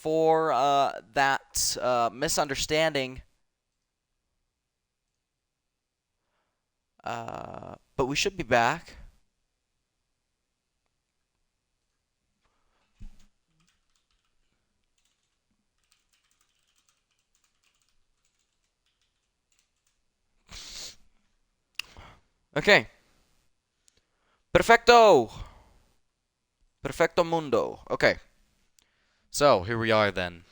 for that misunderstanding. But we should be back. Okay. Perfecto. Perfecto mundo. Okay. So, here we are then.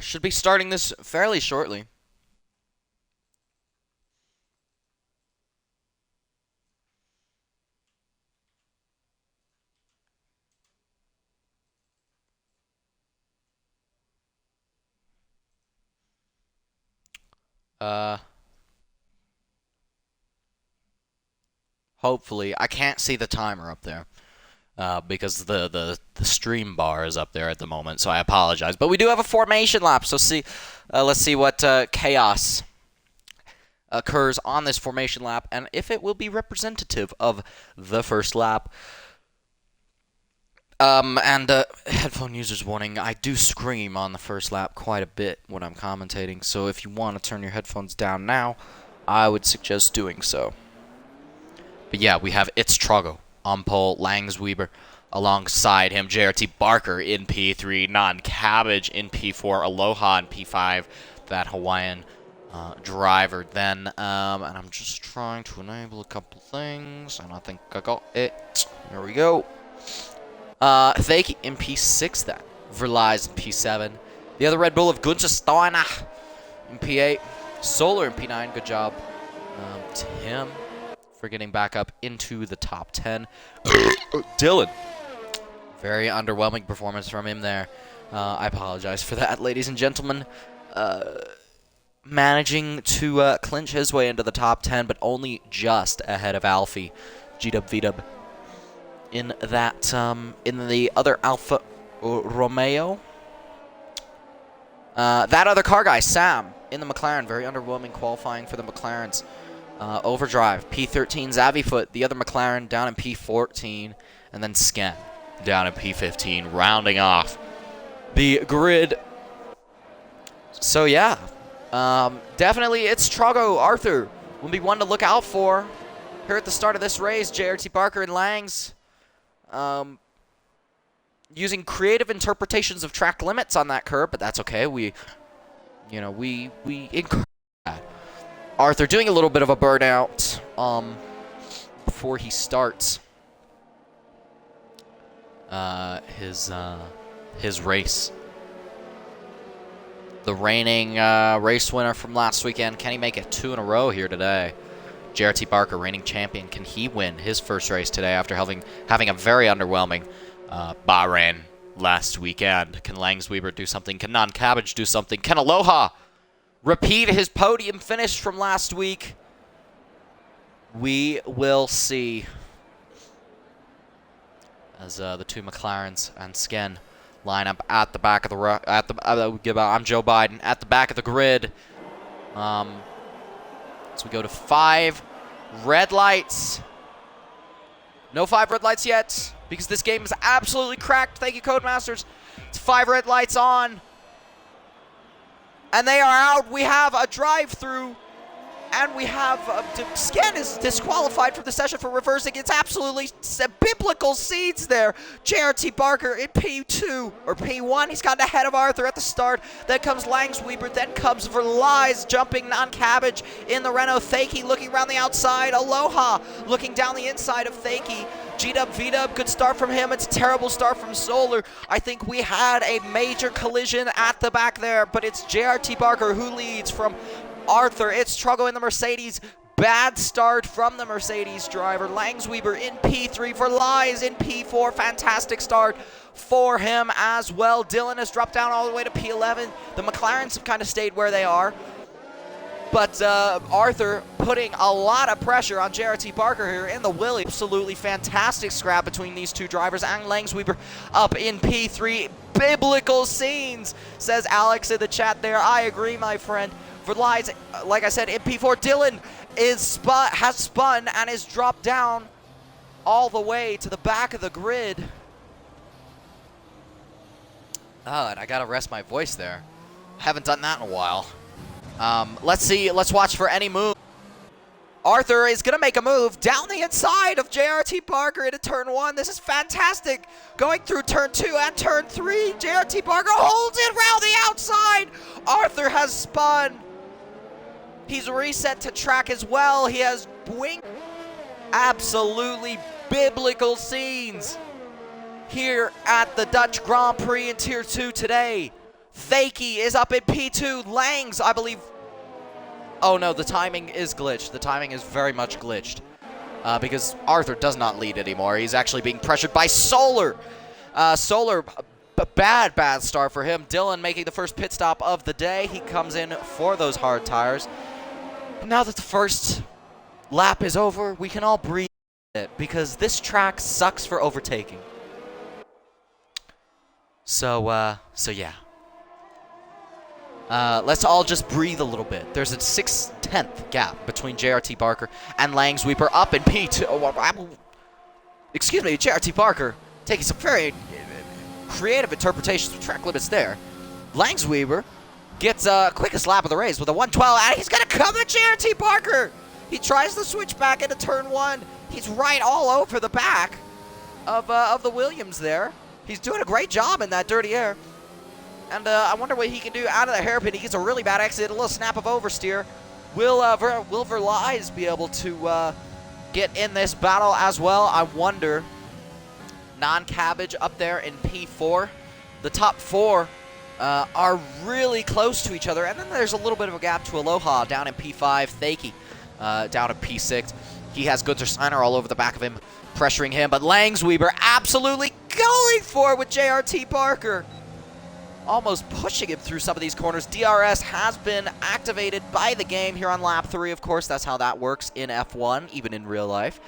Should be starting this fairly shortly. Hopefully. I can't see the timer up there. Because the stream bar is up there at the moment, so I apologize. But we do have a formation lap, so let's see what chaos occurs on this formation lap, and if it will be representative of the first lap. Headphone users warning, I do scream on the first lap quite a bit when I'm commentating, so if you want to turn your headphones down now, I would suggest doing so. But yeah, we have It's Trogo on pole, Langsweber alongside him, JRT Barker in P3, Non-Cabbage in P4, Aloha in P5, that Hawaiian driver then. And I'm just trying to enable a couple things, and I think I got it. There we go. Thaki in P6 then, Verlies in P7. The other Red Bull of Gunther Steiner in P8, Solar in P9, good job to him for getting back up into the top 10. Dylan, very underwhelming performance from him there. I apologize for that, ladies and gentlemen. Managing to clinch his way into the top 10, but only just ahead of Alfie, G-Dub V-Dub. In that, in the other Alfa Romeo. That other car guy, Sam, in the McLaren, very underwhelming qualifying for the McLarens. Overdrive, P13, Zavifoot, the other McLaren, down in P14, and then Sken down in P15, rounding off the grid. So yeah, definitely It's Trogo. Arthur will be one to look out for here at the start of this race. JRT Barker and Langs using creative interpretations of track limits on that curve, but that's okay. We encourage that. Arthur doing a little bit of a burnout before he starts his race. The reigning race winner from last weekend, can he make it 2 in a row here today? JRT Barker, reigning champion, can he win his first race today after having a very underwhelming Bahrain last weekend? Can Langsweber do something? Can Non-Cabbage do something? Can Aloha repeat his podium finish from last week? We will see. As the two McLarens and Sken line up at the back of the I'm Joe Biden at the back of the grid. So we go to 5 red lights. No 5 red lights yet because this game is absolutely cracked. Thank you, Codemasters. It's 5 red lights on. And they are out. We have a drive-through. And we have Sken is disqualified from the session for reversing. It's absolutely biblical scenes there. JRT Barker in P2 or P1. He's gotten ahead of Arthur at the start. Then comes Langsweber. Then comes Verlies jumping Non-Cabbage in the Renault. Thaki looking around the outside. Aloha looking down the inside of Thaki. G-Dub, V-Dub, good start from him. It's a terrible start from Solar. I think we had a major collision at the back there, but it's JRT Barker who leads from Arthur. It's Trogo in the Mercedes. Bad start from the Mercedes driver. Langsweber in P3. Verlies in P4. Fantastic start for him as well. Dylan has dropped down all the way to P11. The McLarens have kind of stayed where they are. But Arthur putting a lot of pressure on JRT Barker here in the Willie. Absolutely fantastic scrap between these two drivers. And Langsweber up in P3. Biblical scenes, says Alex in the chat there. I agree, my friend. Verlies, like I said, in P4. Dylan has spun and is dropped down all the way to the back of the grid. Oh, and I gotta rest my voice there. Haven't done that in a while. Let's see. Let's watch for any move. Arthur is going to make a move down the inside of JRT Parker into turn 1. This is fantastic. Going through turn 2 and turn 3. JRT Parker holds it around the outside. Arthur has spun. He's reset to track as well. He has wing. Absolutely biblical scenes here at the Dutch Grand Prix in Tier 2 today. Fakey is up in P2. Langs, I believe. Oh no, the timing is glitched. The timing is very much glitched because Arthur does not lead anymore. He's actually being pressured by Solar. Solar, bad start for him. Dylan making the first pit stop of the day. He comes in for those hard tires. Now that the first lap is over, we can all breathe it because this track sucks for overtaking. So yeah. Let's all just breathe a little bit. There's a 6/10 gap between JRT Parker and Langsweeper up in P2. Excuse me, JRT Parker taking some very creative interpretations of track limits there. Langsweeper gets quickest lap of the race with a 1:12, and he's going to come at JRT Parker. He tries to switch back into turn 1. He's right all over the back of the Williams there. He's doing a great job in that dirty air. And I wonder what he can do out of the hairpin. He gets a really bad exit, a little snap of oversteer. Will Verlies be able to get in this battle as well? I wonder. Non-Cabbage up there in P4. The top 4 are really close to each other. And then there's a little bit of a gap to Aloha down in P5. Thakey down in P6. He has Gunther Steiner all over the back of him, pressuring him. But Langsweeper absolutely going for it with JRT Parker. Almost pushing him through some of these corners. DRS has been activated by the game here on lap 3, of course. That's how that works in F1, even in real life.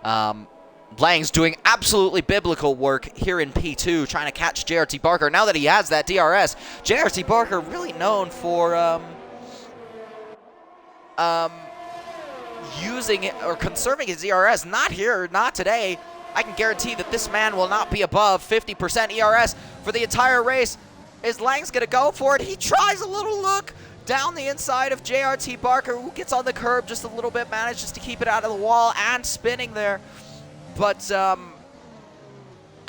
Lang's doing absolutely biblical work here in P2, trying to catch JRT Parker. Now that he has that DRS, JRT Parker really known for using it or conserving his ERS. Not here, not today. I can guarantee that this man will not be above 50% ERS for the entire race. Is Lang's going to go for it? He tries a little look down the inside of JRT Parker, who gets on the curb just a little bit, manages to keep it out of the wall and spinning there. But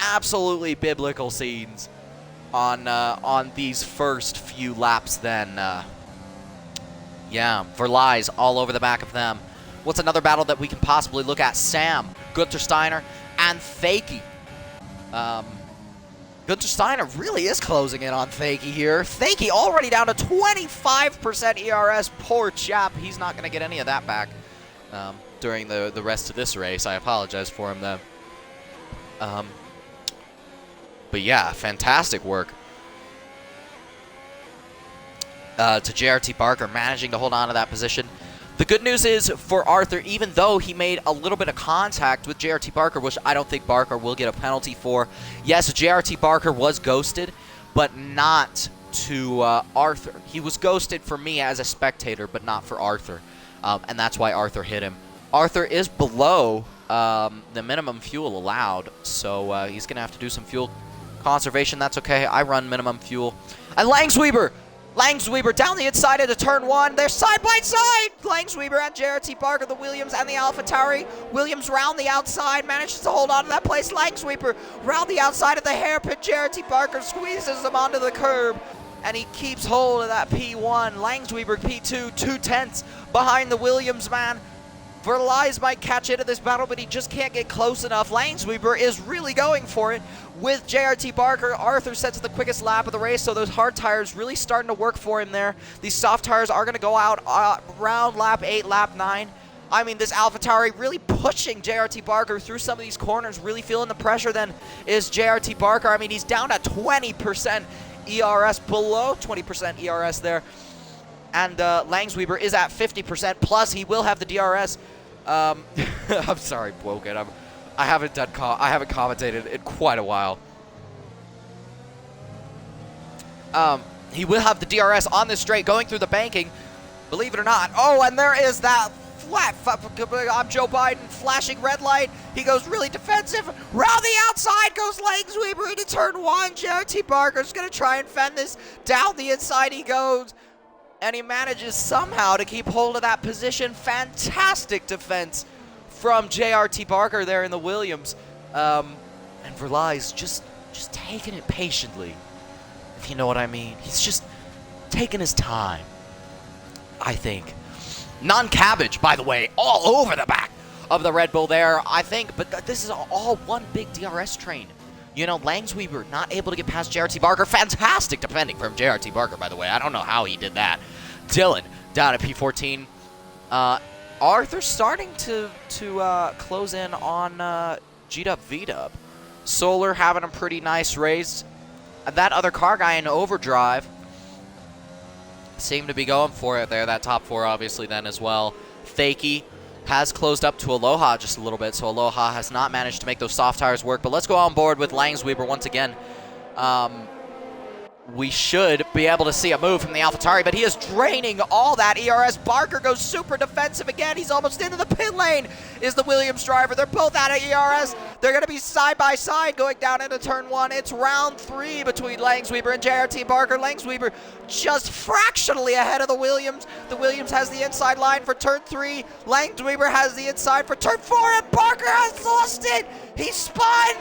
absolutely biblical scenes on these first few laps then. Yeah, Verlies all over the back of them. What's another battle that we can possibly look at? Sam, Gunther Steiner, and Fakey. Gunther Steiner really is closing in on Fakey here. Fakey already down to 25% ERS. Poor chap. He's not going to get any of that back during the rest of this race. I apologize for him, though. But yeah, fantastic work to JRT Parker, managing to hold on to that position. The good news is for Arthur, even though he made a little bit of contact with JRT Parker, which I don't think Barker will get a penalty for. Yes, JRT Parker was ghosted, but not to Arthur. He was ghosted for me as a spectator, but not for Arthur. And that's why Arthur hit him. Arthur is below the minimum fuel allowed, so he's going to have to do some fuel conservation. That's okay. I run minimum fuel. And Langsweeper down the inside into turn 1. They're side by side. Langsweeper and JRT Parker, the Williams and the AlphaTauri. Williams round the outside, manages to hold on to that place. Langsweeper round the outside of the hairpin. JRT Parker squeezes him onto the curb, and he keeps hold of that P1. Langsweeper P2, 2/10 behind the Williams man. Verlies might catch into this battle, but he just can't get close enough. Langsweeper is really going for it with JRT Parker. Arthur sets the quickest lap of the race, so those hard tires really starting to work for him there. These soft tires are going to go out around lap 8, lap 9. I mean, this AlphaTauri really pushing JRT Parker through some of these corners, really feeling the pressure then is JRT Parker. I mean, he's down to 20% ERS, below 20% ERS there. And Langsweeper is at 50%, plus he will have the DRS. I'm sorry, Woken. I haven't commentated in quite a while. He will have the DRS on this straight, going through the banking, believe it or not. Oh, and there is that I'm Joe Biden, flashing red light. He goes really defensive. Round the outside goes Langsweber into turn 1. JRT Barker's going to try and fend this. Down the inside he goes. And he manages somehow to keep hold of that position. Fantastic defense from JRT Barker there in the Williams. And Verlai's just taking it patiently, if you know what I mean. He's just taking his time, I think. Non-cabbage, by the way, all over the back of the Red Bull there, I think. But this is all one big DRS train. You know, Langsweber not able to get past JRT Barker. Fantastic defending from JRT Barker, by the way. I don't know how he did that. Dylan down at P14. Arthur starting to close in on G-Dub V-Dub. Solar having a pretty nice race. That other car guy in overdrive seemed to be going for it there. That top 4 obviously then as well. Fakey has closed up to Aloha just a little bit, so Aloha has not managed to make those soft tires work. But let's go on board with Langsweber once again. We should be able to see a move from the AlphaTauri, but he is draining all that ERS. Barker goes super defensive again. He's almost into the pit lane, is the Williams driver. They're both out of ERS. They're going to be side by side going down into turn 1. It's round 3 between Langsweber and JRT Barker. Langsweber just fractionally ahead of the Williams. The Williams has the inside line for turn 3. Langsweber has the inside for turn 4, and Barker has lost it. He spun.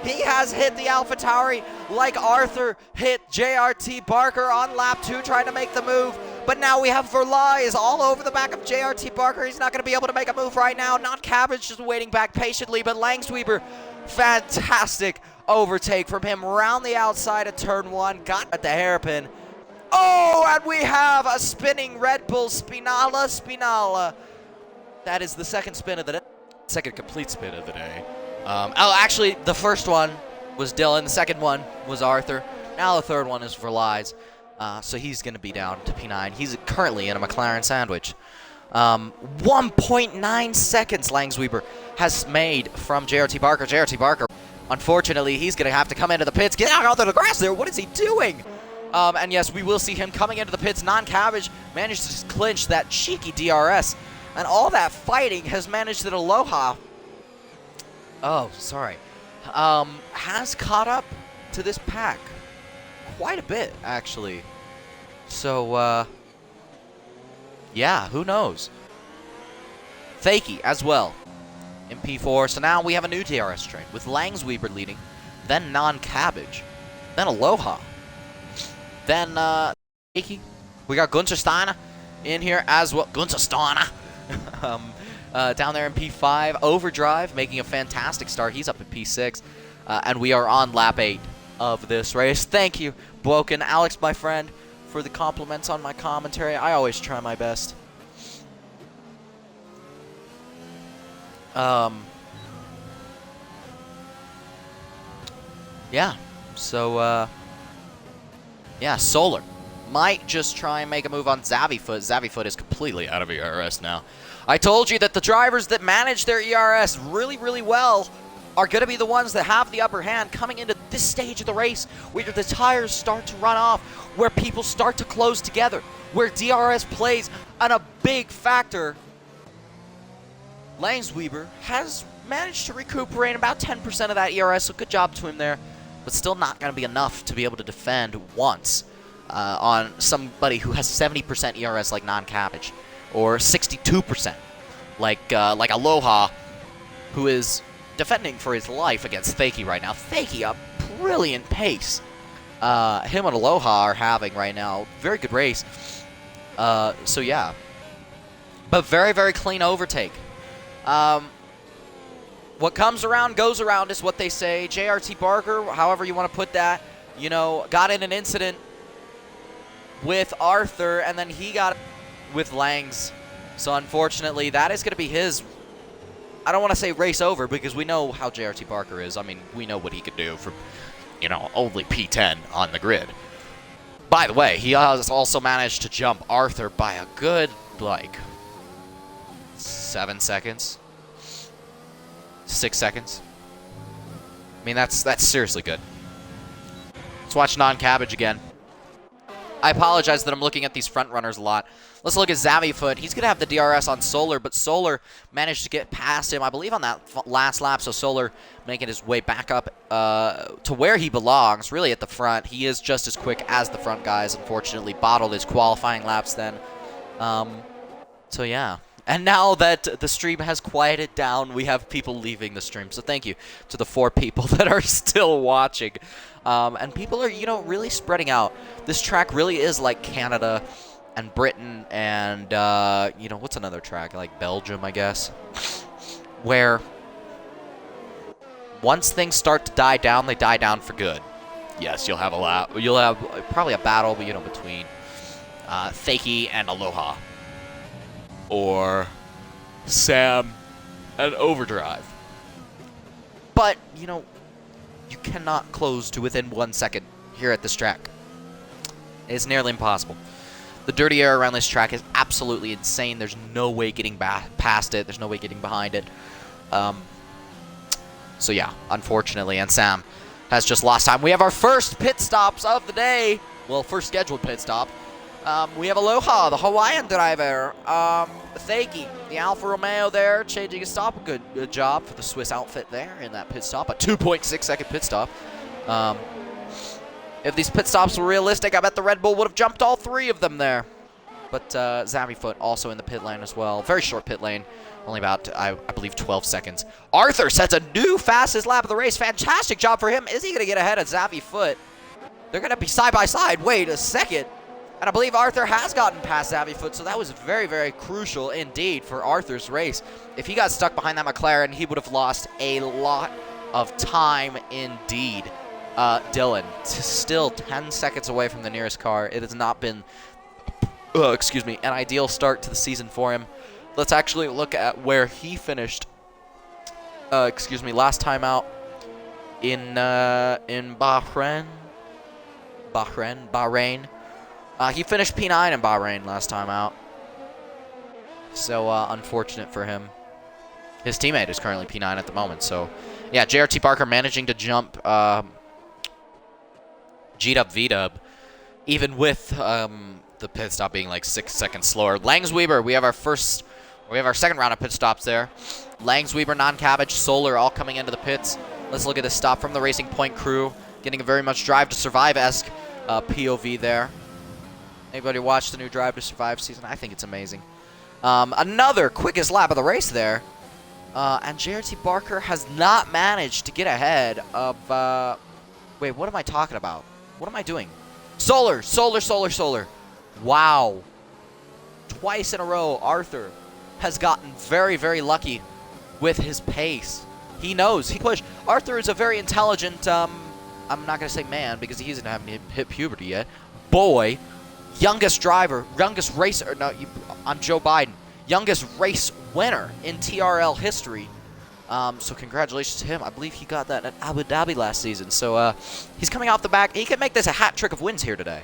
He has hit the AlphaTauri like Arthur hit JRT Barker on lap 2 trying to make the move. But now we have Verlai all over the back of JRT Barker. He's not going to be able to make a move right now. Not Cabbage just waiting back patiently, but Langsweber, fantastic overtake from him round the outside of turn 1. Got at the hairpin. Oh, and we have a spinning Red Bull Spinala. That is the second spin of the day. Second complete spin of the day. Actually, the first one was Dylan. The second one was Arthur. Now the third one is Verlai's. So he's going to be down to P9. He's currently in a McLaren sandwich. 1.9 seconds Langsweber has made from JRT Barker. JRT Barker, unfortunately, he's going to have to come into the pits. Get out onto the grass there. What is he doing? And yes, we will see him coming into the pits. Non-Cabbage managed to clinch that cheeky DRS. And all that fighting has managed that Aloha... Oh, sorry. Has caught up to this pack quite a bit, actually. So, yeah, who knows? Fakey as well in P4. So now we have a new DRS train with Langsweber leading, then Non-Cabbage, then Aloha, then Fakey. We got Gunther Steiner in here as well. Gunther Steiner. Down there in P5, Overdrive making a fantastic start. He's up at P6, and we are on lap 8 of this race. Thank you, Bloken. Alex, my friend, for the compliments on my commentary. I always try my best. Yeah, so, yeah, Solar might just try and make a move on Zavifoot. Zavifoot is completely out of ERS now. I told you that the drivers that manage their ERS really, really well are going to be the ones that have the upper hand coming into this stage of the race, where the tires start to run off, where people start to close together, where DRS plays on a big factor. Langsweber has managed to recuperate about 10% of that ERS, so good job to him there, but still not going to be enough to be able to defend once on somebody who has 70% ERS like Non-Cabbage, or 62% like Aloha, who is defending for his life against Fakey right now. Fakey, a brilliant pace. Him and Aloha are having right now. Very good race. So yeah. But very, very clean overtake. What comes around goes around is what they say. JRT Barker, however you want to put that, you know, got in an incident with Arthur, and then he got with Langs. So unfortunately, that is going to be his, I don't want to say race over, because we know how JRT Barker is. I mean, we know what he could do for, you know, only P10 on the grid. By the way, he has also managed to jump Arthur by a good, like, 7 seconds. 6 seconds. I mean, that's seriously good. Let's watch Non-Cabbage again. I apologize that I'm looking at these front runners a lot. Let's look at Zavifoot. He's going to have the DRS on Solar, but Solar managed to get past him, I believe, on that last lap. So Solar making his way back up to where he belongs, really at the front. He is just as quick as the front guys. Unfortunately, bottled his qualifying laps then. So, yeah. And now that the stream has quieted down, we have people leaving the stream. So thank you to the 4 people that are still watching. And people are, really spreading out. This track really is like Canada and Britain and, what's another track? Like Belgium, I guess. Where once things start to die down, they die down for good. Yes, you'll have probably a battle, but, between Fakey and Aloha. Or Sam and Overdrive. But, you cannot close to within 1 second here at this track. It's nearly impossible. The dirty air around this track is absolutely insane. There's no way getting past it. There's no way getting behind it. So yeah, unfortunately, and Sam has just lost time. We have our first pit stops of the day. Well, first scheduled pit stop. We have Aloha, the Hawaiian driver. Fakey, the Alfa Romeo there, changing his stop. A good job for the Swiss outfit there in that pit stop. A 2.6 second pit stop. If these pit stops were realistic, I bet the Red Bull would have jumped all 3 of them there. But Zavifoot also in the pit lane as well. Very short pit lane. Only about, I believe, 12 seconds. Arthur sets a new fastest lap of the race. Fantastic job for him. Is he going to get ahead of Zavifoot? They're going to be side by side. Wait a second. And I believe Arthur has gotten past Zavifoot, so that was very, very crucial indeed for Arthur's race. If he got stuck behind that McLaren, he would have lost a lot of time indeed. Dylan, still 10 seconds away from the nearest car. It has not been, an ideal start to the season for him. Let's actually look at where he finished, last time out in Bahrain. He finished P9 in Bahrain last time out. So, unfortunate for him. His teammate is currently P9 at the moment. So, yeah, JRT Barker managing to jump G-Dub V-Dub, even with the pit stop being like 6 seconds slower. Langsweber, we have our second round of pit stops there. Langsweber, non-cabbage, Solar all coming into the pits. Let's look at this stop from the Racing Point crew. Getting a very much Drive to Survive-esque POV there. Anybody watch the new Drive to Survive season? I think it's amazing. Another quickest lap of the race there. And JRT Barker has not managed to get ahead of... wait, what am I talking about? What am I doing? Solar. Wow. Twice in a row, Arthur has gotten very, very lucky with his pace. He knows. He pushed. Arthur is a very intelligent, I'm not going to say man because he hasn't hit puberty yet. Boy. Youngest driver, youngest racer, no, I'm Joe Biden. Youngest race winner in TRL history. So congratulations to him. I believe he got that at Abu Dhabi last season. So he's coming off the back. He can make this a hat trick of wins here today.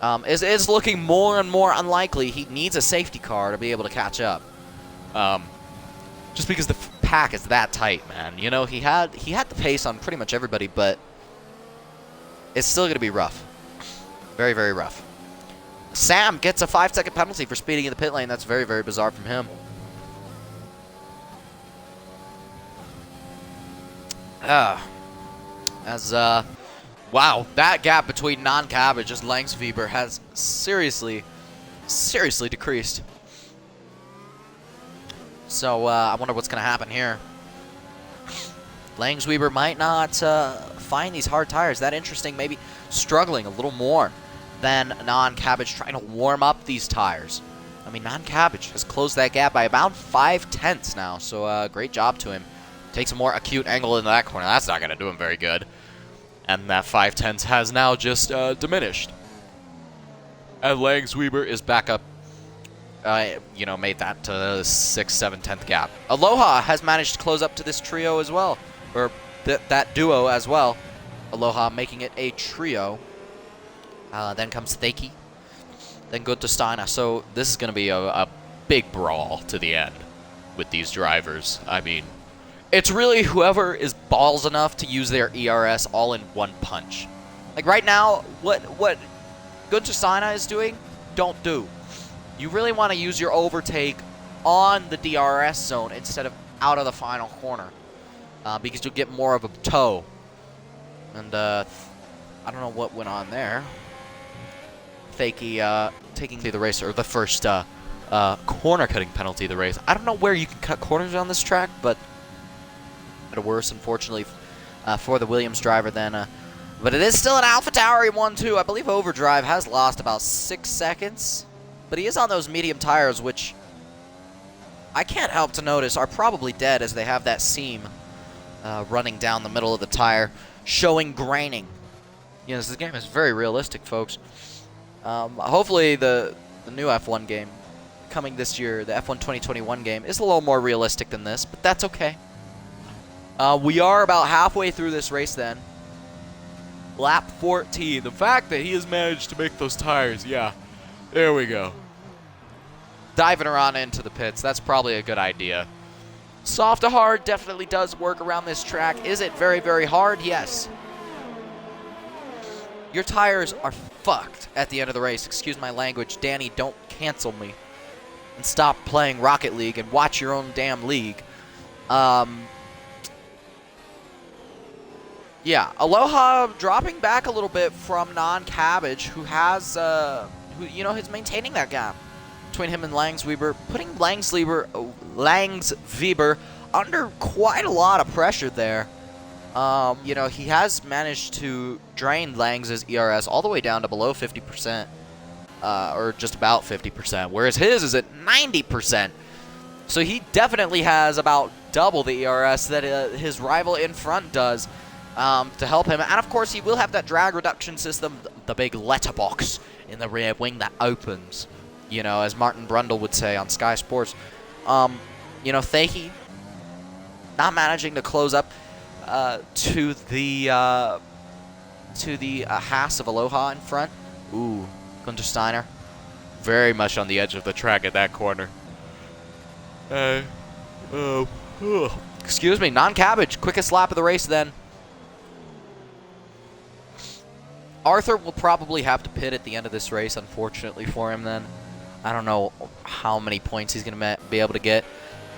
It's looking more and more unlikely. He needs a safety car to be able to catch up. Just because the pack is that tight, man. You know, he had the pace on pretty much everybody, but it's still going to be rough. Very, very rough. Sam gets a 5-second penalty for speeding in the pit lane. That's very, very bizarre from him. Wow, that gap between non-cabbage as Langsweber has seriously decreased. So, I wonder what's going to happen here. Langsweber might not find these hard tires that interesting, maybe struggling a little more than non-cabbage, trying to warm up these tires. I mean, non-cabbage has closed that gap by about 5/10 now, so great job to him. Takes a more acute angle into that corner. That's not going to do him very good. And that 5/10 has now just diminished. And Langsweber is back up, made that to 6th, 7th, 10th gap. Aloha has managed to close up to this trio as well, or that duo as well. Aloha making it a trio. Then comes Thaki. Then go to Steiner. So this is going to be a big brawl to the end with these drivers. I mean, it's really whoever is balls enough to use their ERS all in one punch. Like right now, what Gunter Steiner is doing, don't do. You really want to use your overtake on the DRS zone instead of out of the final corner, because you'll get more of a toe. And I don't know what went on there. Fakey taking the race, or the first corner cutting penalty of the race. I don't know where you can cut corners on this track, but worse, unfortunately, for the Williams driver then. But it is still an AlphaTauri 1-2. I believe Overdrive has lost about 6 seconds, but he is on those medium tires, which I can't help to notice are probably dead, as they have that seam running down the middle of the tire, showing graining. You know, this game is very realistic, folks. Hopefully the new F1 game coming this year, the F1 2021 game, is a little more realistic than this, but that's okay. We are about halfway through this race then. Lap 14. The fact that he has managed to make those tires, yeah. There we go. Diving around into the pits, that's probably a good idea. Soft to hard definitely does work around this track. Is it very, very hard? Yes. Your tires are fucked at the end of the race. Excuse my language. Danny, don't cancel me. And stop playing Rocket League and watch your own damn league. Yeah, Aloha dropping back a little bit from non-Cabbage, who has, is maintaining that gap between him and Langsweber, putting Langsweber under quite a lot of pressure there. He has managed to drain Langs' ERS all the way down to below 50%, or just about 50%, whereas his is at 90%. So he definitely has about double the ERS that his rival in front does. To help him. And of course, he will have that drag reduction system, the big letterbox in the rear wing that opens, as Martin Brundle would say on Sky Sports. Thakey not managing to close up to the Haas of Aloha in front. Ooh, Gunter Steiner very much on the edge of the track at that corner. Excuse me, non-Cabbage, quickest lap of the race then. Arthur will probably have to pit at the end of this race, unfortunately for him then. I don't know how many points he's going to be able to get.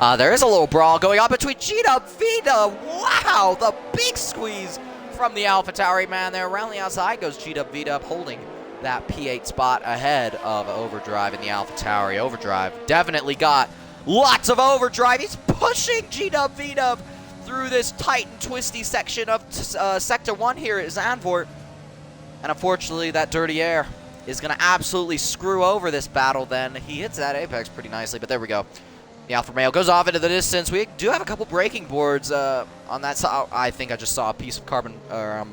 There is a little brawl going on between G-Dub, V-Dub. Wow, the big squeeze from the AlphaTauri man there. Around the outside goes G-Dub, V-Dub, holding that P8 spot ahead of Overdrive in the AlphaTauri. Overdrive definitely got lots of overdrive. He's pushing G-Dub, V-Dub through this tight and twisty section of Sector 1 here at Zandvoort. And unfortunately, that dirty air is going to absolutely screw over this battle then. He hits that apex pretty nicely, but there we go. The Alfa Romeo goes off into the distance. We do have a couple braking boards on that side. I think I just saw a piece of carbon or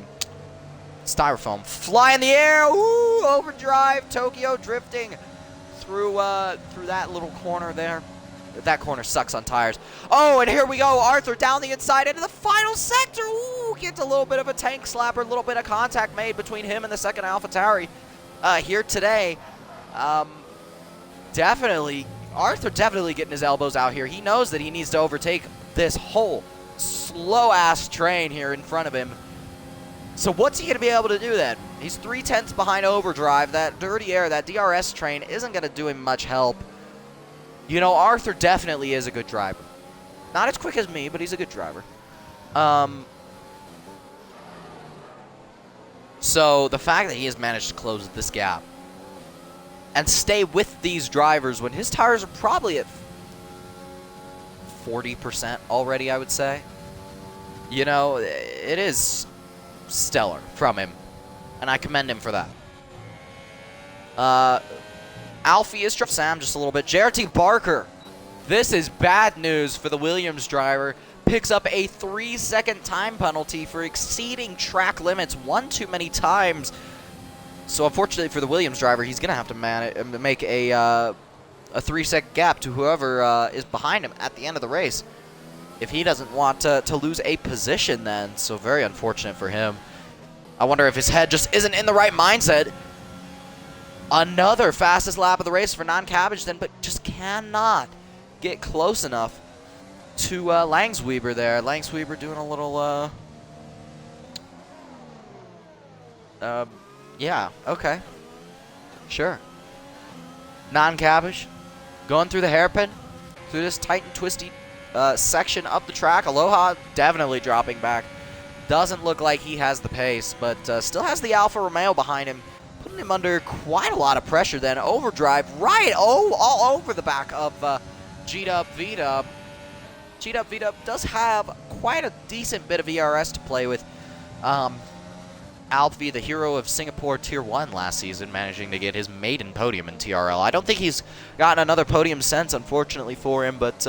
styrofoam fly in the air. Ooh, Overdrive, Tokyo drifting through that little corner there. That corner sucks on tires. Oh, and here we go. Arthur down the inside into the final sector. Ooh, gets a little bit of a tank slapper, a little bit of contact made between him and the second AlphaTauri here today. Arthur definitely getting his elbows out here. He knows that he needs to overtake this whole slow-ass train here in front of him. So what's he going to be able to do then? He's 3/10 behind Overdrive. That dirty air, that DRS train isn't going to do him much help. Arthur definitely is a good driver. Not as quick as me, but he's a good driver. So the fact that he has managed to close this gap and stay with these drivers when his tires are probably at 40% already, I would say. It is stellar from him, and I commend him for that. Alfie is Sam just a little bit. JRT Barker, this is bad news for the Williams driver. Picks up a 3-second time penalty for exceeding track limits one too many times. So unfortunately for the Williams driver, he's going to have to make a 3-second gap to whoever is behind him at the end of the race, if he doesn't want to lose a position then. So very unfortunate for him. I wonder if his head just isn't in the right mindset. Another fastest lap of the race for non-Cabbage then, but just cannot get close enough to Langsweber there. Langsweber doing a little, yeah, okay. Sure. Non-cabbage. Going through the hairpin. Through this tight and twisty section up the track. Aloha definitely dropping back. Doesn't look like he has the pace, but still has the Alfa Romeo behind him. Putting him under quite a lot of pressure then. Overdrive right all over the back of G-Dub V-Dub. G-Dub V-Dub does have quite a decent bit of ERS to play with. Alpvi, the hero of Singapore Tier 1 last season, managing to get his maiden podium in TRL. I don't think he's gotten another podium since, unfortunately for him, but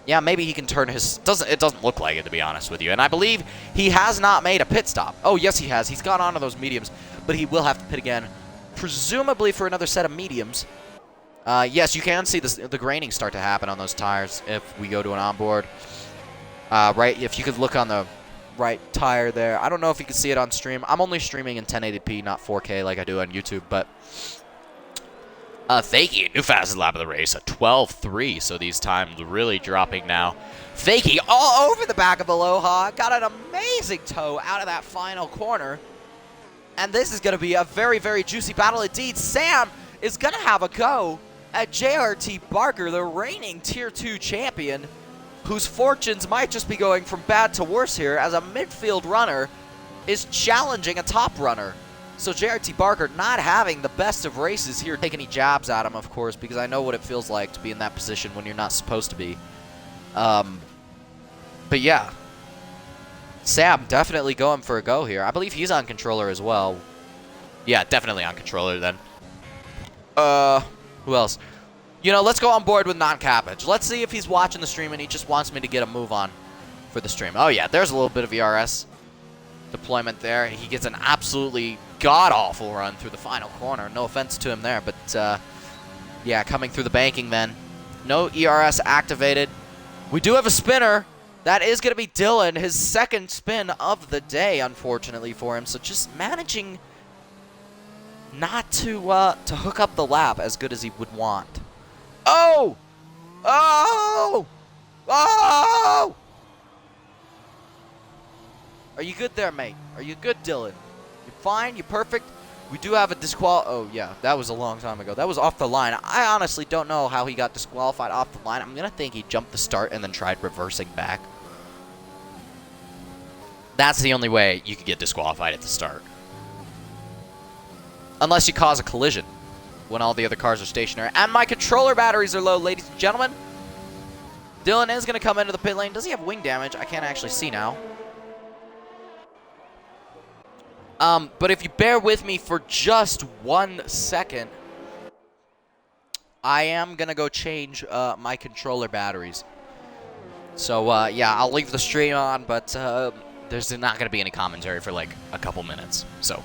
yeah, maybe he can turn his... It doesn't look like it, to be honest with you. And I believe he has not made a pit stop. Oh, yes, he has. He's gone on to those mediums, but he will have to pit again, presumably for another set of mediums. Yes, you can see the graining start to happen on those tires if we go to an onboard. Right, if you could look on the right tire there. I don't know if you can see it on stream. I'm only streaming in 1080p, not 4K like I do on YouTube, but Fakey, new fastest lap of the race, a 12.3, so these times really dropping now. Fakey all over the back of Aloha, got an amazing toe out of that final corner, and this is going to be a very, very juicy battle indeed. Sam is going to have a go at JRT Barker, the reigning Tier 2 champion, whose fortunes might just be going from bad to worse here, as a midfield runner is challenging a top runner. So JRT Barker not having the best of races here. Take any jabs at him, of course, because I know what it feels like to be in that position when you're not supposed to be. But yeah, Sam definitely going for a go here. I believe he's on controller as well. Yeah, definitely on controller then. Who else? You know, let's go on board with non-cabbage. Let's see if he's watching the stream and he just wants me to get a move on for the stream. Oh, yeah, there's a little bit of ERS deployment there. He gets an absolutely god-awful run through the final corner. No offense to him there, but, yeah, coming through the banking then. No ERS activated. We do have a spinner. That is going to be Dylan, his second spin of the day, unfortunately for him. So just managing not to hook up the lap as good as he would want. Oh! Oh! Oh! Are you good there, mate? Are you good, Dylan? You're fine? You're perfect? We do have a Oh, yeah. That was a long time ago. That was off the line. I honestly don't know how he got disqualified off the line. I'm going to think he jumped the start and then tried reversing back. That's the only way you could get disqualified at the start. Unless you cause a collision when all the other cars are stationary. And my controller batteries are low, ladies and gentlemen. Dylan is going to come into the pit lane. Does he have wing damage? I can't actually see now. But if you bear with me for just 1 second, I am going to go change my controller batteries. So, yeah, I'll leave the stream on, but there's not going to be any commentary for like a couple minutes. So...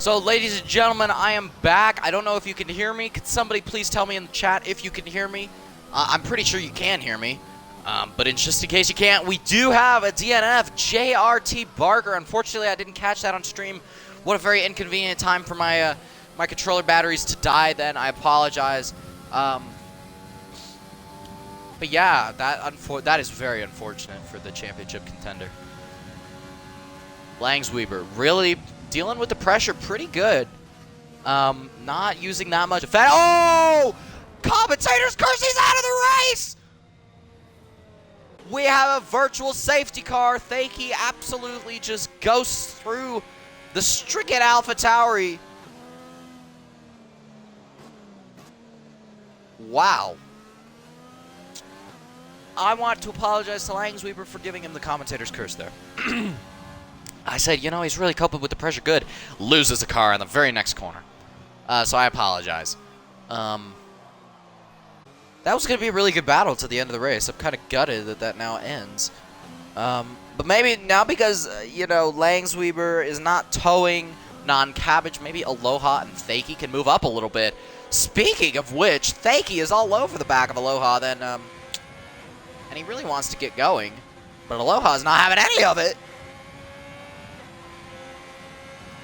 So, ladies and gentlemen, I am back. I don't know if you can hear me. Could somebody please tell me in the chat if you can hear me? I'm pretty sure you can hear me. But just in case you can't, we do have a DNF, JRT Barker. Unfortunately, I didn't catch that on stream. What a very inconvenient time for my my controller batteries to die then. I apologize. But yeah, that is very unfortunate for the championship contender. Langsweber really dealing with the pressure pretty good. Not using that much effect. Oh! Commentators curse, he's out of the race! We have a virtual safety car. Thaiki absolutely just ghosts through the stricken AlphaTauri. Wow. I want to apologize to Langsweeper for giving him the commentator's curse there. I said, you know, he's really coping with the pressure good. Loses a car in the very next corner. So I apologize. That was going to be a really good battle to the end of the race. I'm kind of gutted that that now ends. But maybe now because, you know, Langsweeper is not towing non-cabbage, maybe Aloha and Thaiki can move up a little bit. Speaking of which, Thaiki is all over the back of Aloha then, and he really wants to get going. But Aloha is not having any of it.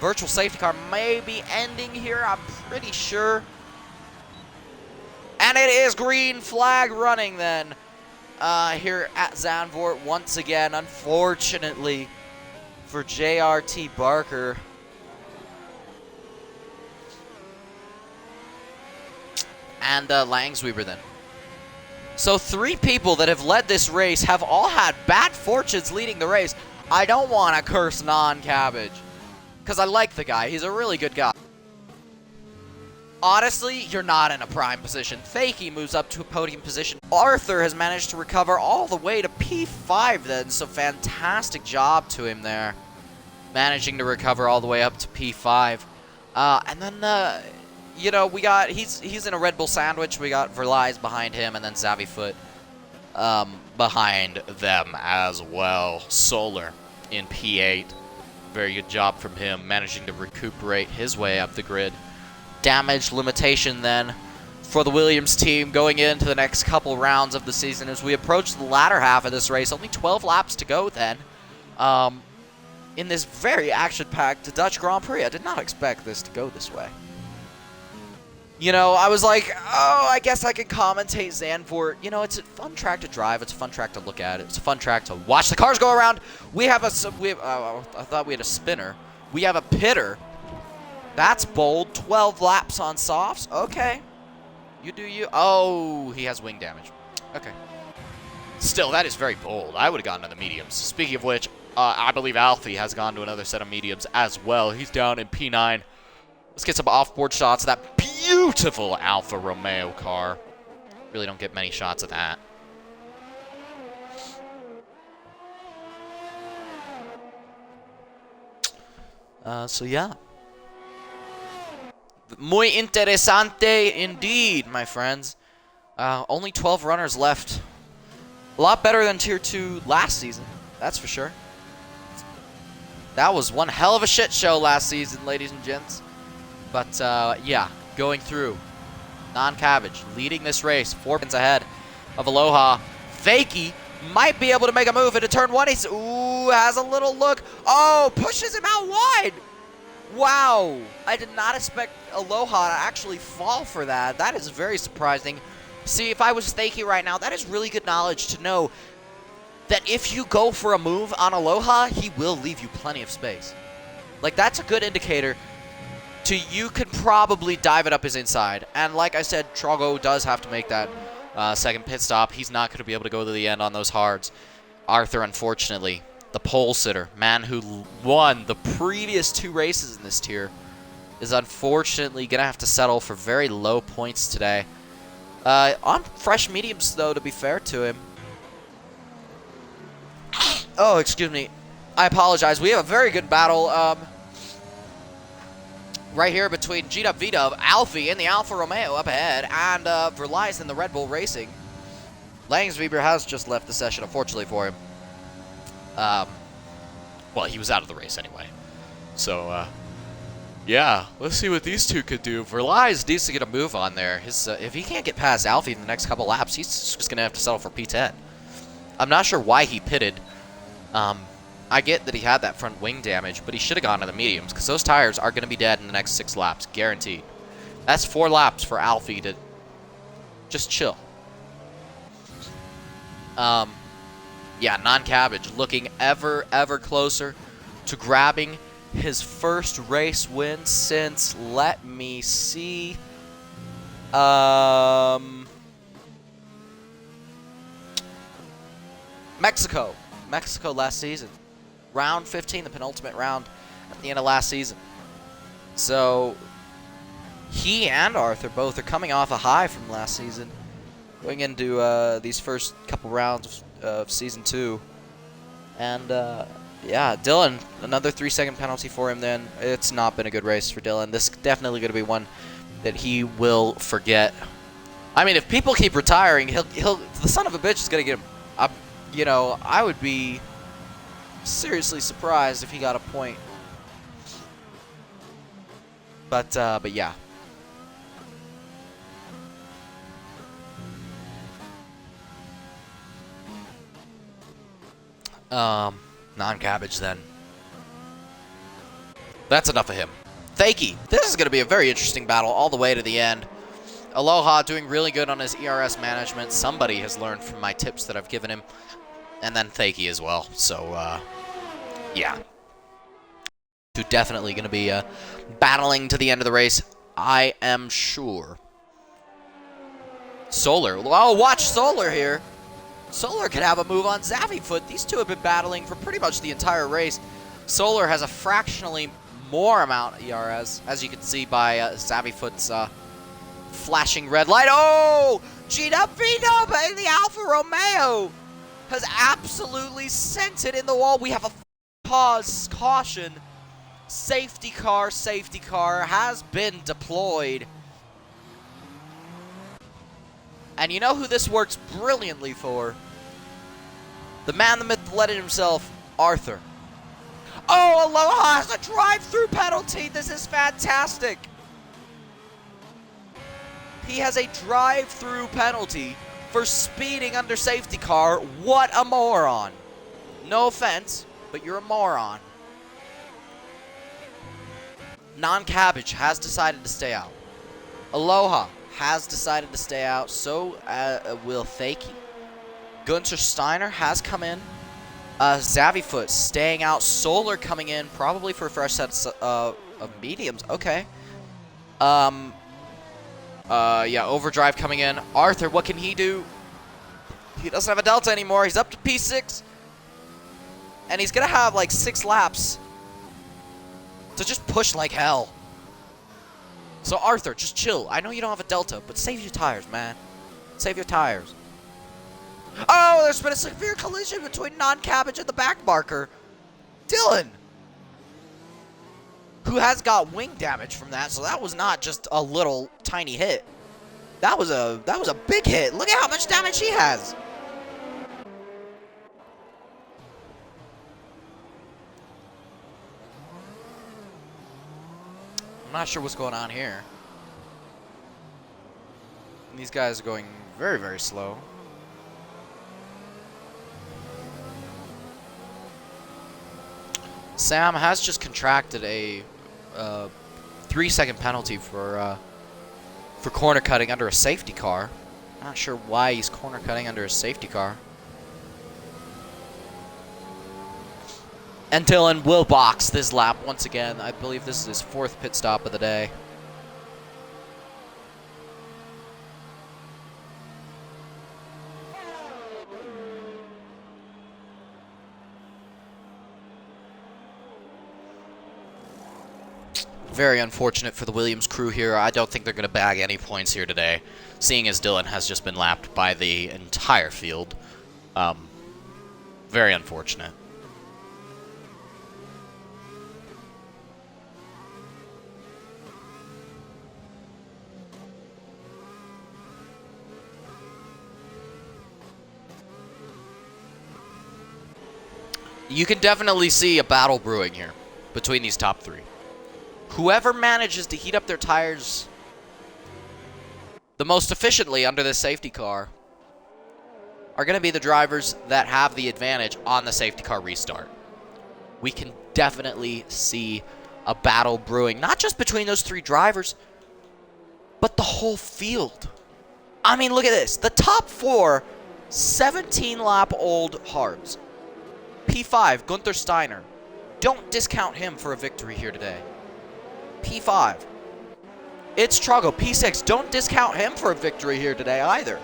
Virtual safety car may be ending here, I'm pretty sure. And it is green flag running then here at Zandvoort once again, unfortunately for JRT Barker. And Langsweeper then. So 3 people that have led this race have all had bad fortunes leading the race. I don't want to curse non-cabbage, because I like the guy. He's a really good guy. Honestly, you're not in a prime position. Thaiki moves up to a podium position. Arthur has managed to recover all the way to P5 then, so fantastic job to him there. Managing to recover all the way up to P5. And then, you know, we got, he's in a Red Bull sandwich. We got Verlies behind him, and then Zavifoot behind them as well. Solar in P8. Very good job from him, managing to recuperate his way up the grid. Damage limitation then for the Williams team going into the next couple rounds of the season as we approach the latter half of this race. Only 12 laps to go then in this very action-packed Dutch Grand Prix. I did not expect this to go this way. You know, I was like, oh, I guess I can commentate Zandvoort. You know, it's a fun track to drive. It's a fun track to look at. It's a fun track to watch the cars go around. We have I thought we had a spinner. We have a pitter. That's bold. 12 laps on softs. Okay. You do you. Oh, he has wing damage. Okay. Still, that is very bold. I would have gone to the mediums. Speaking of which, I believe Alfie has gone to another set of mediums as well. He's down in P9. Let's get some off-board shots of that beautiful Alfa Romeo car. Really don't get many shots of that. So yeah. Muy interesante indeed, my friends. Only 12 runners left. A lot better than Tier 2 last season, that's for sure. That was one hell of a shit show last season, ladies and gents. But, yeah, going through. Non-cabbage, leading this race, 4 points ahead of Aloha. Thaiki might be able to make a move into turn 1. He's, ooh, has a little look. Oh, pushes him out wide. Wow. I did not expect Aloha to actually fall for that. That is very surprising. See, if I was Thaiki right now, that is really good knowledge to know that if you go for a move on Aloha, he will leave you plenty of space. Like, that's a good indicator to you could probably dive it up his inside. And like I said, Trogo does have to make that second pit stop. He's not going to be able to go to the end on those hards. Arthur, unfortunately, the pole sitter, man who won the previous 2 races in this tier, is unfortunately going to have to settle for very low points today. On fresh mediums, though, to be fair to him. Oh, excuse me. I apologize. We have a very good battle right here between G'Dub V-Dub, Alfie in the Alfa Romeo up ahead, and Verlies in the Red Bull Racing. Langsweeper has just left the session, unfortunately for him. Well, he was out of the race anyway. So, yeah, let's see what these two could do. Verlies needs to get a move on there. His, if he can't get past Alfie in the next couple laps, he's just going to have to settle for P10. I'm not sure why he pitted. I get that he had that front wing damage, but he should have gone to the mediums, because those tires are going to be dead in the next 6 laps, guaranteed. That's 4 laps for Alfie to just chill. Yeah, non-cabbage looking ever closer to grabbing his first race win since, let me see, Mexico. Mexico last season. Round 15, the penultimate round at the end of last season. So he and Arthur both are coming off a high from last season, going into these first couple rounds of Season 2. And, yeah, Dylan, another 3-second penalty for him then. It's not been a good race for Dylan. This is definitely going to be one that he will forget. I mean, if people keep retiring, he'll the son of a bitch is going to get him. You know, I would be seriously surprised if he got a point. But yeah. Non-cabbage then. That's enough of him. Thanky. This is going to be a very interesting battle all the way to the end. Aloha doing really good on his ERS management. Somebody has learned from my tips that I've given him. And then Thanky as well. So, yeah. Two definitely going to be battling to the end of the race, I am sure. Solar. Oh, watch Solar here. Solar could have a move on Zavifoot. These two have been battling for pretty much the entire race. Solar has a fractionally more amount of ERS, as you can see by Zavifoot's flashing red light. Oh! Gina Vino in the Alfa Romeo has absolutely sent it in the wall. We have a pause, caution. Safety car has been deployed. And you know who this works brilliantly for? The man, the myth, the legend himself, Arthur. Oh, Aloha has a drive-through penalty. This is fantastic. He has a drive-through penalty for speeding under safety car. What a moron. No offense, but you're a moron. Non-cabbage has decided to stay out. Aloha has decided to stay out, so will Thanky. Gunter Steiner has come in. Zavifoot staying out. Solar coming in, probably for a fresh set of mediums. Okay. Yeah, Overdrive coming in. Arthur, what can he do? He doesn't have a Delta anymore. He's up to P6. And he's going to have like 6 laps to just push like hell. So Arthur, just chill. I know you don't have a Delta, but save your tires, man. Save your tires. Oh, there's been a severe collision between Non-Cabbage and the back marker. Dylan, who has got wing damage from that, so that was not just a little tiny hit. That was a big hit. Look at how much damage he has. I'm not sure what's going on here. These guys are going very, very slow. Sam has just contracted a 3-second penalty for corner cutting under a safety car. Not sure why he's corner cutting under a safety car. And Dylan will box this lap once again. I believe this is his 4th pit stop of the day. Very unfortunate for the Williams crew here. I don't think they're going to bag any points here today, seeing as Dylan has just been lapped by the entire field. Very unfortunate. You can definitely see a battle brewing here between these top 3. Whoever manages to heat up their tires the most efficiently under this safety car are going to be the drivers that have the advantage on the safety car restart. We can definitely see a battle brewing, not just between those 3 drivers, but the whole field. I mean, look at this. The top 4, 17-lap-old hards. P5, Gunther Steiner. Don't discount him for a victory here today. P5. It's Trago, P6. Don't discount him for a victory here today either.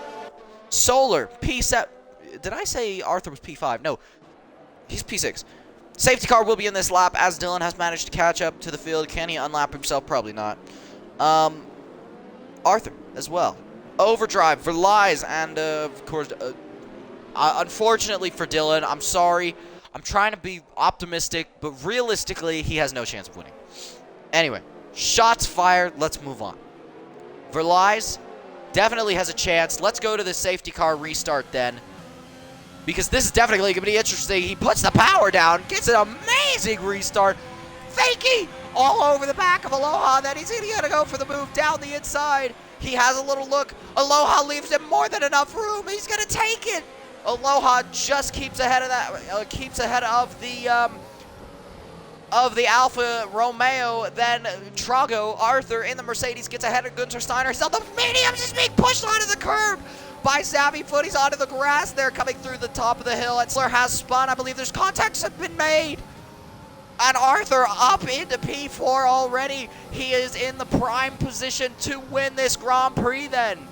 Solar, P7. did I say Arthur was P5? No, he's P6. Safety car will be in this lap as Dylan has managed to catch up to the field. Can he unlap himself? Probably not. Arthur as well. Overdrive for Lies, and of course, unfortunately for Dylan, I'm sorry. I'm trying to be optimistic, but realistically, he has no chance of winning. Anyway, shots fired. Let's move on. Verlies definitely has a chance. Let's go to the safety car restart then, because this is definitely going to be interesting. He puts the power down, gets an amazing restart. Fakey all over the back of Aloha. Then he's going to go for the move down the inside. He has a little look. Aloha leaves him more than enough room. He's going to take it. Aloha just keeps ahead of that. Keeps ahead of the Alfa Romeo. Then Trago Arthur in the Mercedes gets ahead of Gunther Steiner. He's on the mediums. He's being pushed onto the curb by Savvy Foot. He's onto the grass there, coming through the top of the hill. Etzler has spun. I believe there's contacts have been made. And Arthur up into P4 already. He is in the prime position to win this Grand Prix then.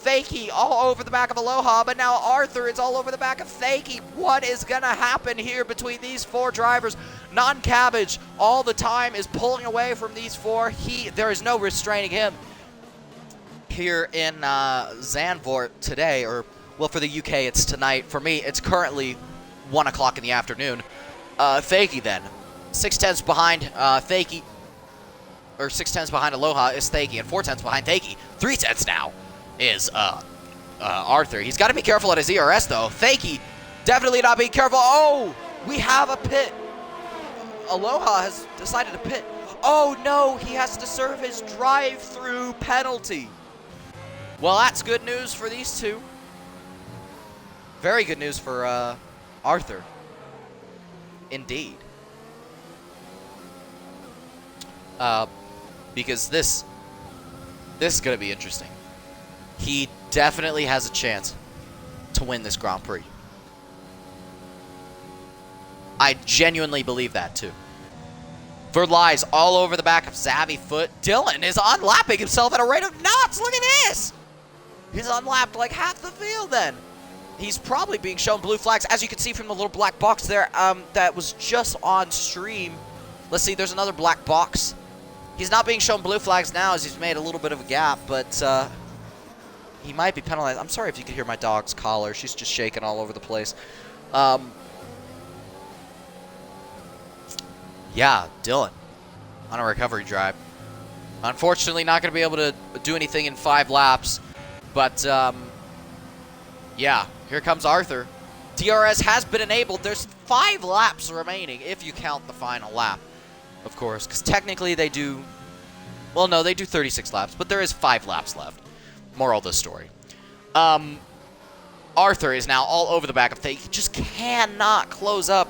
Fakey all over the back of Aloha, but now Arthur is all over the back of Fakey. What is going to happen here between these four drivers? Non-Cabbage all the time is pulling away from these four. There is no restraining him. Here in Zandvoort today, or, well, for the UK, it's tonight. For me, it's currently 1 o'clock in the afternoon. Fakey then. 6/10 behind Fakey, or 6/10 behind Aloha is Fakey, and 4/10 behind Fakey. 3/10 now is Arthur. He's got to be careful at his ERS, though. Fakey definitely not being careful. Oh, we have a pit. Aloha has decided to pit. Oh, no, he has to serve his drive-through penalty. Well, that's good news for these two. Very good news for Arthur. Indeed. Because this is going to be interesting. He definitely has a chance to win this Grand Prix. I genuinely believe that, too. Verlies all over the back of Savvy Foot. Dylan is unlapping himself at a rate of knots. Look at this. He's unlapped like half the field then. He's probably being shown blue flags, as you can see from the little black box there that was just on stream. Let's see, there's another black box. He's not being shown blue flags now as he's made a little bit of a gap, but he might be penalized. I'm sorry if you could hear my dog's collar. She's just shaking all over the place. Yeah, Dylan on a recovery drive. Unfortunately, not going to be able to do anything in 5 laps, but yeah, here comes Arthur. DRS has been enabled. There's 5 laps remaining if you count the final lap, of course, because technically they do, well, no, they do 36 laps, but there is 5 laps left. Moral of the story. Arthur is now all over the back of Fake. He just cannot close up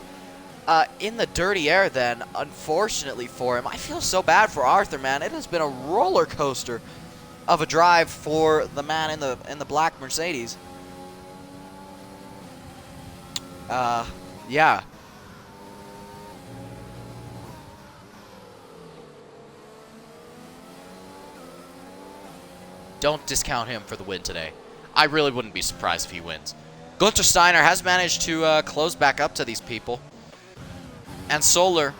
in the dirty air then, unfortunately for him. I feel so bad for Arthur, man. It has been a roller coaster of a drive for the man in the black Mercedes. Yeah. Don't discount him for the win today. I really wouldn't be surprised if he wins. Gunther Steiner has managed to close back up to these people. And Solar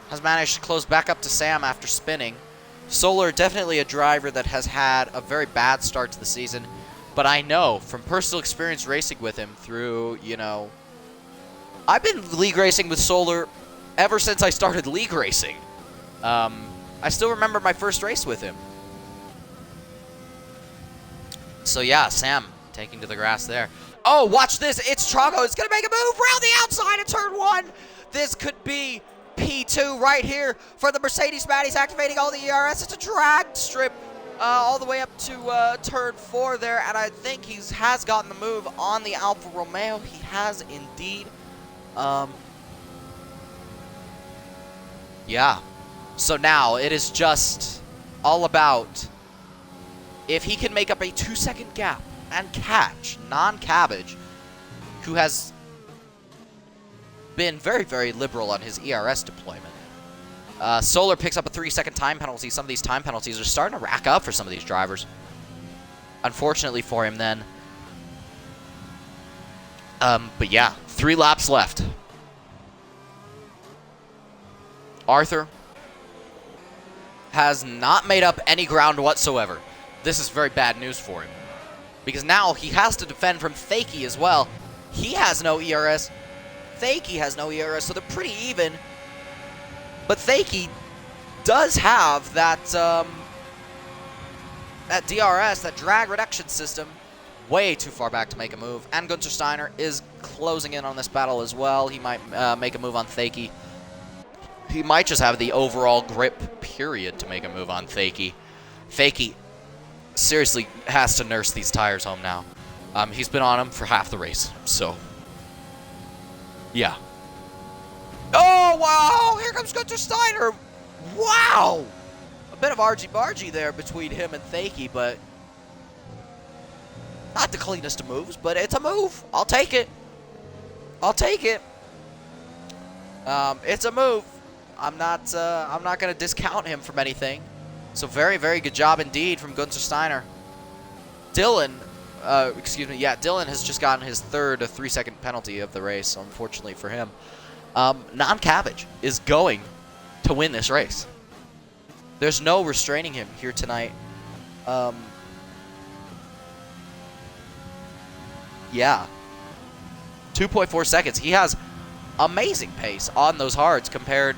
has managed to close back up to Sam after spinning. Solar, definitely a driver that has had a very bad start to the season. But I know from personal experience racing with him through, you know, I've been league racing with Solar ever since I started league racing. I still remember my first race with him. So yeah, Sam taking to the grass there. Oh, watch this. It's Trago. It's going to make a move around the outside of turn 1. This could be P2 right here for the Mercedes man. He's activating all the ERS. It's a drag strip all the way up to turn 4 there. And I think he has gotten the move on the Alfa Romeo. He has indeed. Yeah. So now it is just all about if he can make up a 2-second gap and catch non-Cabbage, who has been very, very liberal on his ERS deployment. Solar picks up a 3-second time penalty. Some of these time penalties are starting to rack up for some of these drivers. Unfortunately for him then, But yeah, 3 laps left. Arthur has not made up any ground whatsoever. This is very bad news for him, because now he has to defend from Fakey as well. He has no ERS. Fakey has no ERS, so they're pretty even. But Fakey does have that that DRS, that drag reduction system, way too far back to make a move. And Gunther Steiner is closing in on this battle as well. He might make a move on Fakey. He might just have the overall grip, period, to make a move on Fakey. Fakey seriously has to nurse these tires home now. He's been on them for half the race, so yeah. Oh, wow! Here comes Gunther Steiner! Wow! A bit of argy-bargy there between him and Fakey, but not the cleanest of moves, but it's a move. I'll take it. I'll take it. It's a move. I'm not going to discount him from anything. So very, very good job indeed from Gunther Steiner. Dylan has just gotten his third 3-second penalty of the race, unfortunately for him. Non-Cabbage is going to win this race. There's no restraining him here tonight. Yeah. 2.4 seconds. He has amazing pace on those hards compared,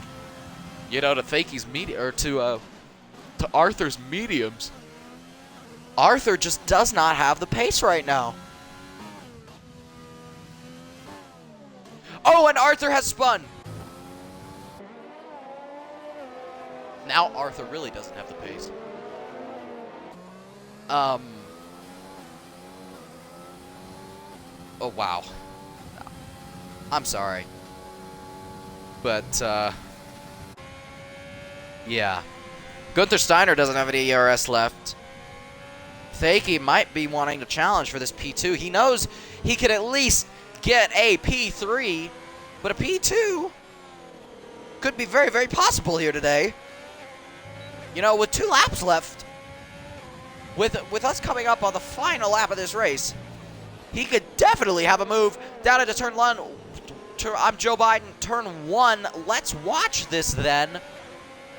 to Fakey's to Arthur's mediums. Arthur just does not have the pace right now. Oh, and Arthur has spun. Now Arthur really doesn't have the pace. Oh, wow. I'm sorry. But, yeah. Gunther Steiner doesn't have any ERS left. Fakey might be wanting to challenge for this P2. He knows he could at least get a P3, but a P2 could be very, very possible here today. With 2 laps left, with us coming up on the final lap of this race, he could definitely have a move down into turn 1. I'm Joe Biden, turn 1. Let's watch this then.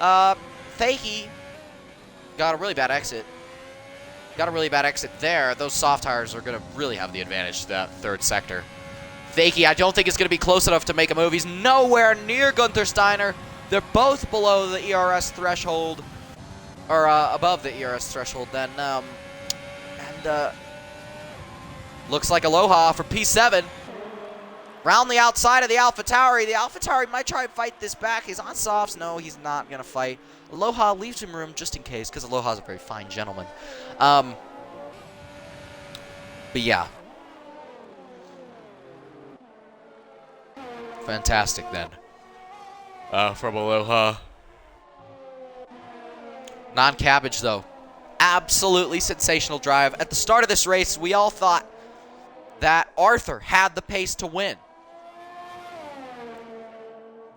Fakey got a really bad exit. Got a really bad exit there. Those soft tires are going to really have the advantage to that third sector. Fakey, I don't think it's going to be close enough to make a move. He's nowhere near Gunther Steiner. They're both below the ERS threshold, or above the ERS threshold then. Looks like Aloha for P7. Round the outside of the AlphaTauri. The AlphaTauri might try and fight this back. He's on softs. No, he's not going to fight. Aloha leaves him room just in case, because Aloha's a very fine gentleman. But yeah. Fantastic then. From Aloha. Non-Cabbage, though. Absolutely sensational drive. At the start of this race, we all thought that Arthur had the pace to win.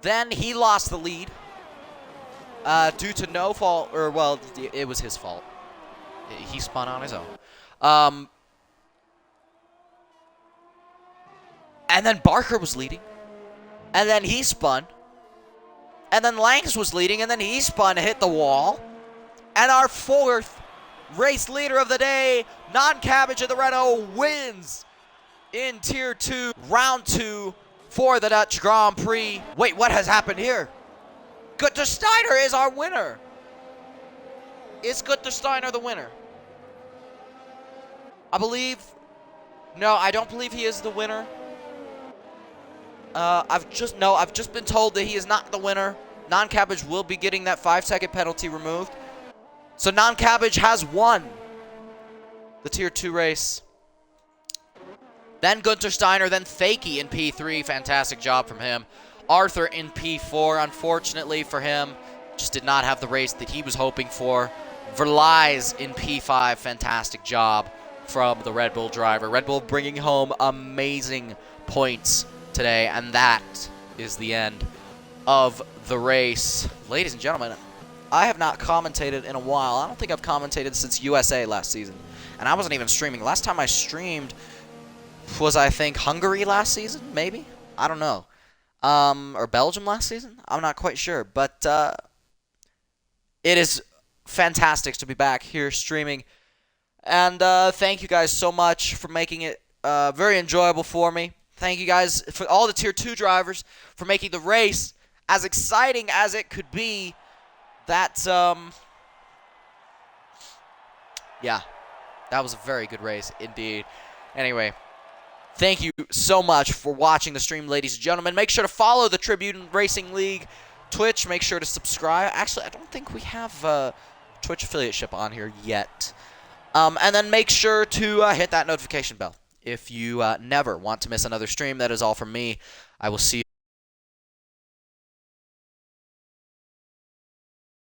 Then he lost the lead due to no fault, or, well, it was his fault. He spun on his own. And then Barker was leading. And then he spun. And then Langs was leading, and then he spun and hit the wall. And our 4th race leader of the day, Non-Cabbage of the Renault, wins in Tier 2, Round 2 for the Dutch Grand Prix. Wait, what has happened here? Gunther Steiner is our winner. Is Gunther Steiner the winner? No, I don't believe he is the winner. I've just been told that he is not the winner. Non-Cabbage will be getting that 5-second penalty removed. So Non-Cabbage has won the Tier 2 race. Then Gunther Steiner, then Fakey in P3. Fantastic job from him. Arthur in P4, unfortunately for him, just did not have the race that he was hoping for. Verlies in P5. Fantastic job from the Red Bull driver. Red Bull bringing home amazing points today, and that is the end of the race. Ladies and gentlemen, I have not commentated in a while. I don't think I've commentated since USA last season, and I wasn't even streaming. Last time I streamed was, I think, Hungary last season, maybe? I don't know. Or Belgium last season? I'm not quite sure. But it is fantastic to be back here streaming. And thank you guys so much for making it very enjoyable for me. Thank you guys for all the Tier 2 drivers for making the race as exciting as it could be. That's, yeah, that was a very good race indeed. Anyway, thank you so much for watching the stream, ladies and gentlemen. Make sure to follow the Tribune Racing League Twitch. Make sure to subscribe. Actually, I don't think we have Twitch affiliateship on here yet. And then make sure to hit that notification bell if you never want to miss another stream. That is all from me. I will see you.